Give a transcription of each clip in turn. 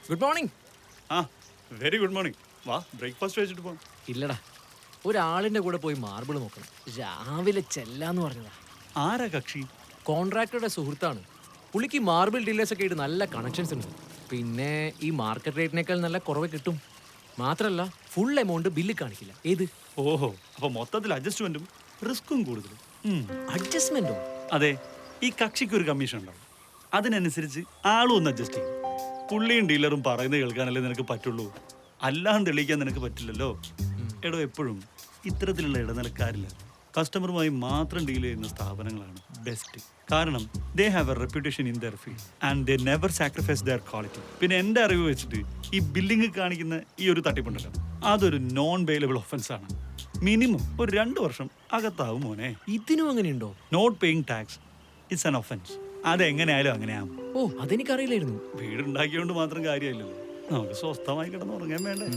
Good morning. ആ very good morning. വാ breakfast കഴിച്ചിട്ട് പോകാം. ഇല്ലടാ, ഒരാളിന്റെ കൂടെ പോയി മാർബിൾ നോക്കണം. രാവിലെ ചെല്ലാന്ന് പറഞ്ഞതാ. ആരാ കക്ഷി? കോൺട്രാക്ടറുടെ സുഹൃത്താണ്. പുള്ളിക്ക് മാർബിൾ ഡീലേഴ്സ് ഒക്കെ ആയിട്ട് നല്ല കണക്ഷൻസ് ഉണ്ട്. പിന്നെ ഈ മാർക്കറ്റ് റേറ്റിനേക്കാൾ നല്ല കുറവ് കിട്ടും. മാത്രല്ല ഫുൾ എമൗണ്ട് ബില്ല് കാണിക്കില്ല. ഏത്? ഓഹോ, അപ്പൊ മൊത്തത്തിൽ അഡ്ജസ്റ്റ്മെന്റും റിസ്ക്കും കൂടുതലും. അഡ്ജസ്റ്റ്മെന്റോ? അതെ, ഈ കക്ഷിക്ക് ഒരു കമ്മീഷൻ ഉണ്ടാവും. അതിനനുസരിച്ച് ആളും ഒന്ന് അഡ്ജസ്റ്റ് ചെയ്യും. പുള്ളിയും ഡീലറും പറയുന്നത് കേൾക്കാനല്ലേ നിനക്ക് പറ്റുള്ളൂ, അല്ലാതെ തെളിയിക്കാൻ നിനക്ക് പറ്റില്ലല്ലോ. എടോ, എപ്പോഴും ഇത്തരത്തിലുള്ള ഇടനിലക്കാരില്ല, കസ്റ്റമറുമായി മാത്രം ഡീൽ ചെയ്യുന്ന സ്ഥാപനങ്ങളാണ് ബെസ്റ്റ്. കാരണം they have A reputation in there field and they never sacrifice there quality. പിന്നെ എൻ്റെ അറിവ് വെച്ചിട്ട് ഈ ബില്ലിംഗ് കാണിക്കുന്ന ഈ ഒരു തട്ടിപ്പുണ്ടല്ലോ, അതൊരു നോൺ ബെയിലബിൾ ഒഫൻസ് ആണ്. മിനിമം ഒരു 2 വർഷം അകത്താവും മോനെ. ഇതിനും അങ്ങനെയുണ്ടോ? Not paying tax it's an offence. അതെങ്ങനെയായാലും അങ്ങനെയാവും. ഓ, അതെനിക്കറിയില്ലായിരുന്നു. വീടുണ്ടാക്കിയോണ്ട് മാത്രം കാര്യമില്ലല്ലോ, നമുക്ക് സ്വസ്ഥമായി കിടന്നുറങ്ങാൻ വേണ്ടേ.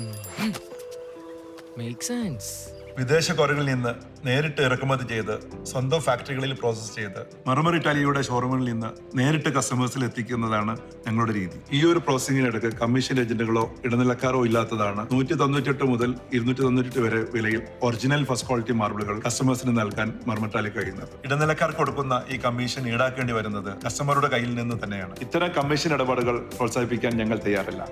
Make sense. വിദേശ കൊറികളിൽ നിന്ന് നേരിട്ട് ഇറക്കുമതി ചെയ്ത് സ്വന്തം ഫാക്ടറികളിൽ പ്രോസസ് ചെയ്ത് മർമർ ഇറ്റാലിയുടെ ഷോറൂമിൽ നിന്ന് നേരിട്ട് കസ്റ്റമേഴ്സിൽ എത്തിക്കുന്നതാണ് ഞങ്ങളുടെ രീതി. ഈ ഒരു പ്രോസസ്സിംഗിനിടയ്ക്ക് കമ്മീഷൻ ഏജന്റുകളോ ഇടനിലക്കാരോ ഇല്ലാത്തതാണ് 198 മുതൽ 298 വരെ വിലയിൽ ഒറിജിനൽ ഫസ്റ്റ് ക്വാളിറ്റി മാർബിളുകൾ കസ്റ്റമേഴ്സിന് നൽകാൻ മർമർ ഇറ്റാലി കഴിയുന്നത്. ഇടനിലക്കാർക്ക് കൊടുക്കുന്ന ഈ കമ്മീഷൻ ഈടാക്കേണ്ടി വരുന്നത് കസ്റ്റമറുടെ കയ്യിൽ നിന്ന് തന്നെയാണ്. ഇത്തരം കമ്മീഷൻ ഇടപാടുകൾ പ്രോത്സാഹിപ്പിക്കാൻ ഞങ്ങൾ തയ്യാറല്ല.